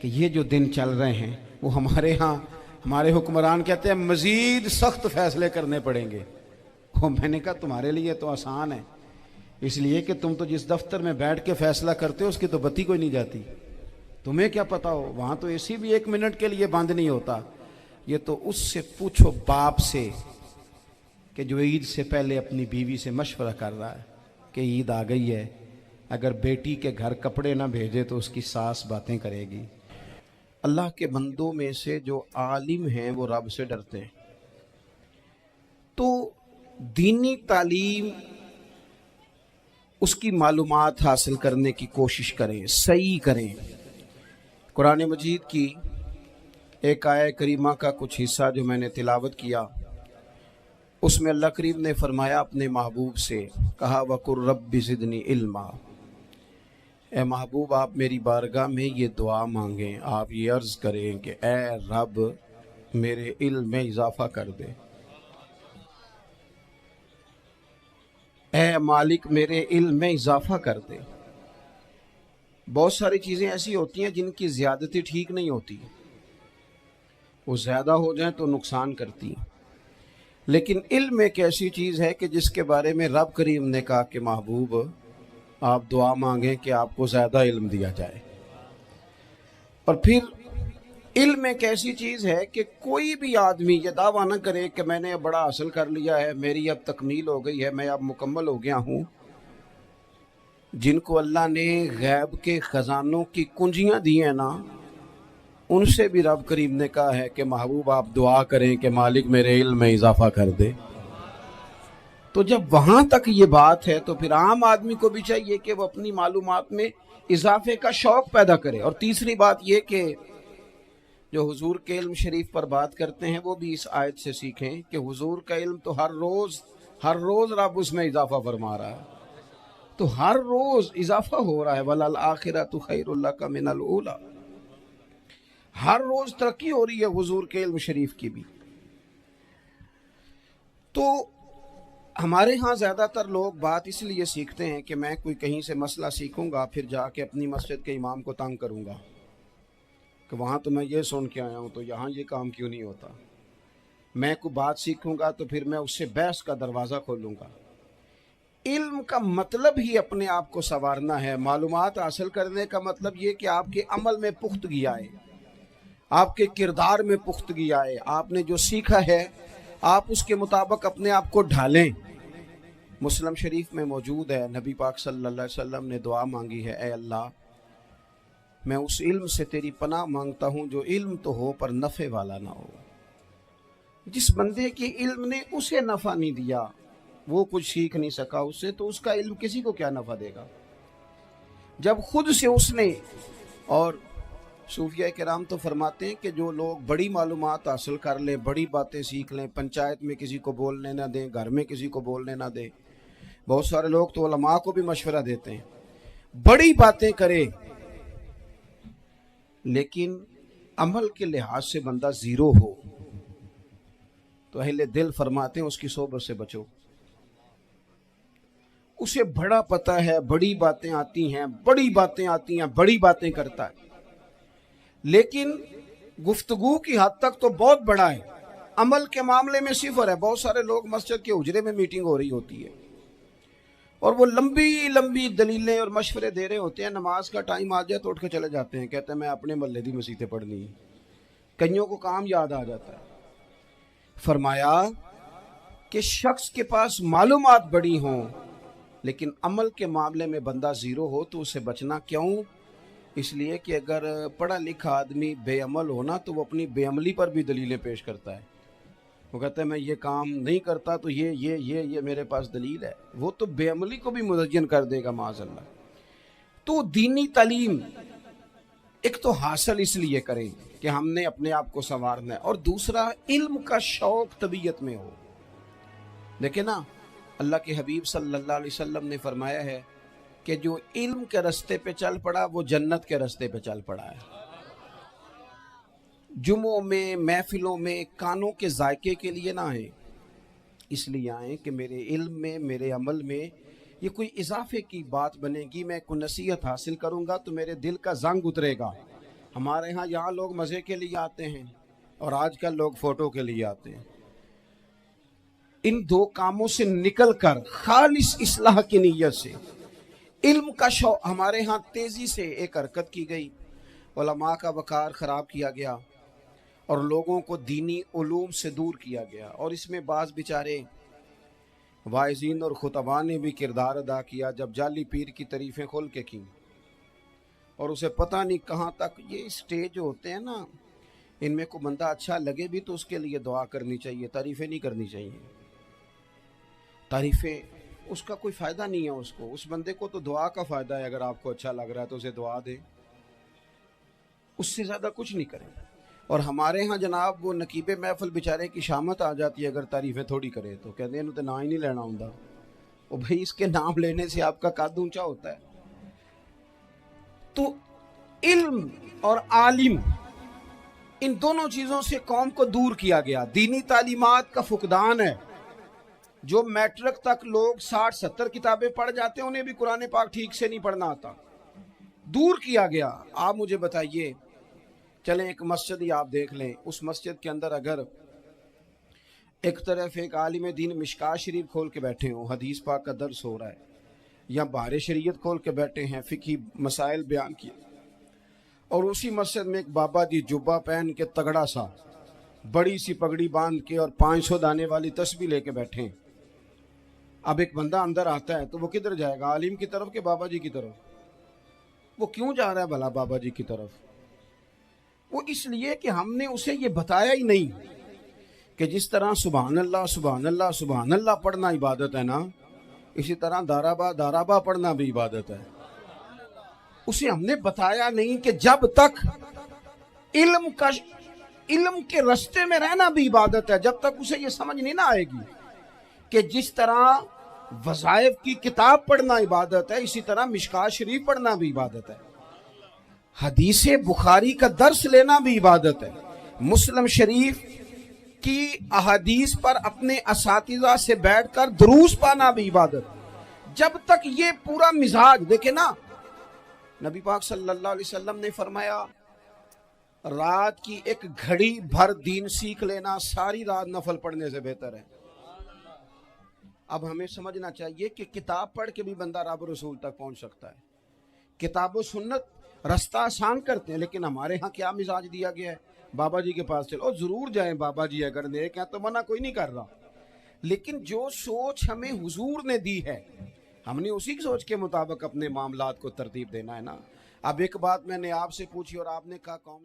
کہ یہ جو دن چل رہے ہیں وہ ہمارے ہاں ہمارے حکمران کہتے ہیں مزید سخت فیصلے کرنے پڑیں گے. میں نے کہا تمہارے لیے تو آسان ہے، اس لیے کہ تم تو جس دفتر میں بیٹھ کے فیصلہ کرتے ہو اس کی تو بتی کوئی نہیں جاتی. تمہیں کیا پتا ہو، وہاں تو اے سی بھی 1 منٹ کے لیے بند نہیں ہوتا. یہ تو اس سے پوچھو باپ سے کہ جو عید سے پہلے اپنی بیوی سے مشورہ کر رہا ہے کہ عید آ گئی ہے، اگر بیٹی کے گھر کپڑے نہ بھیجے تو اس کی ساس باتیں کرے گی. اللہ کے بندوں میں سے جو عالم ہیں وہ رب سے ڈرتے ہیں، تو دینی تعلیم اس کی معلومات حاصل کرنے کی کوشش کریں، صحیح کریں. قرآن مجید کی ایک آیہ کریمہ کا کچھ حصہ جو میں نے تلاوت کیا، اس میں اللہ کریم نے فرمایا اپنے محبوب سے، کہا وَقُلْ رَبِّ زِدْنِی عِلْمًا، اے محبوب آپ میری بارگاہ میں یہ دعا مانگیں، آپ یہ عرض کریں کہ اے رب میرے علم میں اضافہ کر دے، اے مالک میرے علم میں اضافہ کر دے. بہت ساری چیزیں ایسی ہوتی ہیں جن کی زیادتی ٹھیک نہیں ہوتی، وہ زیادہ ہو جائیں تو نقصان کرتی ہیں، لیکن علم ایک ایسی چیز ہے کہ جس کے بارے میں رب کریم نے کہا کہ محبوب آپ دعا مانگیں کہ آپ کو زیادہ علم دیا جائے. اور پھر علم ایک ایسی چیز ہے کہ کوئی بھی آدمی یہ دعویٰ نہ کرے کہ میں نے بڑا حاصل کر لیا ہے، میری اب تکمیل ہو گئی ہے، میں اب مکمل ہو گیا ہوں. جن کو اللہ نے غیب کے خزانوں کی کنجیاں دی ہیں نا، ان سے بھی رب کریم نے کہا ہے کہ محبوب آپ دعا کریں کہ مالک میرے علم میں اضافہ کر دے. تو جب وہاں تک یہ بات ہے تو پھر عام آدمی کو بھی چاہیے کہ وہ اپنی معلومات میں اضافے کا شوق پیدا کرے. اور تیسری بات یہ کہ جو حضور کے علم شریف پر بات کرتے ہیں وہ بھی اس آیت سے سیکھیں کہ حضور کا علم تو ہر روز رب اس میں اضافہ فرما رہا ہے، تو ہر روز اضافہ ہو رہا ہے. وَلَلْآخِرَةُ خَيْرٌ لَكَ مِنَ الْأُولَىٰ، ہر روز ترقی ہو رہی ہے حضور کے علم شریف کی بھی. تو ہمارے ہاں زیادہ تر لوگ بات اس لیے سیکھتے ہیں کہ میں کوئی کہیں سے مسئلہ سیکھوں گا پھر جا کے اپنی مسجد کے امام کو تنگ کروں گا کہ وہاں تو میں یہ سن کے آیا ہوں تو یہاں یہ کام کیوں نہیں ہوتا. میں کوئی بات سیکھوں گا تو پھر میں اس سے بحث کا دروازہ کھولوں گا. علم کا مطلب ہی اپنے آپ کو سنوارنا ہے. معلومات حاصل کرنے کا مطلب یہ کہ آپ کے عمل میں پختگی آئے، آپ کے کردار میں پختگی آئے، آپ نے جو سیکھا ہے آپ اس کے مطابق اپنے آپ کو ڈھالیں. مسلم شریف میں موجود ہے، نبی پاک صلی اللہ علیہ وسلم نے دعا مانگی ہے، اے اللہ میں اس علم سے تیری پناہ مانگتا ہوں جو علم تو ہو پر نفع والا نہ ہو. جس بندے کے علم نے اسے نفع نہیں دیا، وہ کچھ سیکھ نہیں سکا اس سے، تو اس کا علم کسی کو کیا نفع دے گا جب خود سے اس نے. اور صوفیہ کرام تو فرماتے ہیں کہ جو لوگ بڑی معلومات حاصل کر لیں، بڑی باتیں سیکھ لیں، پنچایت میں کسی کو بولنے نہ دیں، گھر میں کسی کو بولنے نہ دیں. بہت سارے لوگ تو علماء کو بھی مشورہ دیتے ہیں، بڑی باتیں کرے لیکن عمل کے لحاظ سے بندہ زیرو ہو تو اہل دل فرماتے ہیں اس کی صحبت سے بچو. اسے بڑا پتہ ہے، بڑی باتیں آتی ہیں، بڑی باتیں کرتا ہے، لیکن گفتگو کی حد تک تو بہت بڑا ہے، عمل کے معاملے میں صفر ہے. بہت سارے لوگ مسجد کے حجرے میں میٹنگ ہو رہی ہوتی ہے اور وہ لمبی لمبی دلیلیں اور مشورے دے رہے ہوتے ہیں، نماز کا ٹائم آ جائے تو اٹھ کے چلے جاتے ہیں، کہتے ہیں میں اپنے محلے دی مسیتیں پڑھنی. کئیوں کو کام یاد آ جاتا ہے. فرمایا کہ شخص کے پاس معلومات بڑی ہوں لیکن عمل کے معاملے میں بندہ زیرو ہو تو اسے بچنا کیوں؟ اس لیے کہ اگر پڑھا لکھا آدمی بے عمل ہونا تو وہ اپنی بے عملی پر بھی دلیلیں پیش کرتا ہے. وہ کہتا ہے میں یہ کام نہیں کرتا تو یہ میرے پاس دلیل ہے. وہ تو بے عملی کو بھی مزین کر دے گا معاذ اللہ. تو دینی تعلیم ایک تو حاصل اس لیے کریں کہ ہم نے اپنے آپ کو سنوارنا ہے، اور دوسرا علم کا شوق طبیعت میں ہو. دیکھیں نا، اللہ کے حبیب صلی اللہ علیہ وسلم نے فرمایا ہے کہ جو علم کے رستے پہ چل پڑا وہ جنت کے رستے پہ چل پڑا ہے. جمعوں میں، محفلوں میں کانوں کے ذائقے کے لیے نہ آئیں، اس لیے آئیں کہ میرے علم میں، میرے عمل میں یہ کوئی اضافے کی بات بنے گی. میں کوئی نصیحت حاصل کروں گا تو میرے دل کا زنگ اترے گا، ہمارے ہاں یہاں لوگ مزے کے لیے آتے ہیں اور آج کل لوگ فوٹو کے لیے آتے ہیں. ان دو کاموں سے نکل کر خالص اصلاح کی نیت سے علم کا شوق ہمارے ہاں تیزی سے ایک حرکت کی گئی. علماء کا وقار خراب کیا گیا اور لوگوں کو دینی علوم سے دور کیا گیا. اور اس میں بعض بیچارے واعظین اور خطباء نے بھی کردار ادا کیا جب جعلی پیر کی تعریفیں کھول کے کی اور اسے پتہ نہیں کہاں تک. یہ اسٹیج ہوتے ہیں نا، ان میں کوئی بندہ اچھا لگے بھی تو اس کے لیے دعا کرنی چاہیے، تعریفیں نہیں کرنی چاہیے. تعریفیں اس کا کوئی فائدہ نہیں ہے. اس بندے کو تو دعا کا فائدہ ہے. اگر آپ کو اچھا لگ رہا ہے تو اسے دعا دے، اس سے زیادہ کچھ نہیں کریں. اور ہمارے ہاں جناب وہ نقیب محفل بیچارے کی شامت آ جاتی ہے اگر تعریفیں تھوڑی کرے تو کہتے ہیں تو نام ہی نہیں لینا ہوں. وہ بھائی اس کے نام لینے سے آپ کا قد اونچا ہوتا ہے. تو علم اور عالم ان دونوں چیزوں سے قوم کو دور کیا گیا. دینی تعلیمات کا فقدان ہے. جو میٹرک تک لوگ 60-70 کتابیں پڑھ جاتے ہیں انہیں بھی قرآن پاک ٹھیک سے نہیں پڑھنا آتا. دور کیا گیا. آپ مجھے بتائیے، چلیں ایک مسجد ہی آپ دیکھ لیں، اس مسجد کے اندر اگر ایک طرف ایک عالم دین مشکات شریف کھول کے بیٹھے ہوں، حدیث پاک کا درس ہو رہا ہے، یا بحر شریعت کھول کے بیٹھے ہیں، فقہی مسائل بیان کیے، اور اسی مسجد میں ایک بابا جی جبہ پہن کے تگڑا سا بڑی سی پگڑی باندھ کے اور 500 دانے والی تسبیح لے کے بیٹھے ہیں. اب ایک بندہ اندر آتا ہے تو وہ کدھر جائے گا؟ عالم کی طرف کہ بابا جی کی طرف؟ وہ کیوں جا رہا ہے بھلا بابا جی کی طرف؟ وہ اس لیے کہ ہم نے اسے یہ بتایا ہی نہیں کہ جس طرح سبحان اللہ سبحان اللہ سبحان اللہ پڑھنا عبادت ہے نا، اسی طرح دارابا پڑھنا بھی عبادت ہے. اسے ہم نے بتایا نہیں کہ جب تک علم کے رستے میں رہنا بھی عبادت ہے. جب تک اسے یہ سمجھ نہیں نہ آئے گی کہ جس طرح وظائف کی کتاب پڑھنا عبادت ہے، اسی طرح مشکات شریف پڑھنا بھی عبادت ہے، حدیث بخاری کا درس لینا بھی عبادت ہے، مسلم شریف کی احادیث پر اپنے اساتذہ سے بیٹھ کر دروس پانا بھی عبادت ہے. جب تک یہ پورا مزاج دیکھیں نا، نبی پاک صلی اللہ علیہ وسلم نے فرمایا رات کی ایک گھڑی بھر دین سیکھ لینا ساری رات نفل پڑھنے سے بہتر ہے. اب ہمیں سمجھنا چاہیے کہ کتاب پڑھ کے بھی بندہ رب رسول تک پہنچ سکتا ہے. کتاب و سنت رستہ آسان کرتے ہیں، لیکن ہمارے ہاں کیا مزاج دیا گیا ہے؟ بابا جی کے پاس چلو، ضرور جائیں بابا جی اگر نیک ہیں تو منع کوئی نہیں کر رہا، لیکن جو سوچ ہمیں حضور نے دی ہے ہم نے اسی کی سوچ کے مطابق اپنے معاملات کو ترتیب دینا ہے نا. اب ایک بات میں نے آپ سے پوچھی اور آپ نے کہا قوم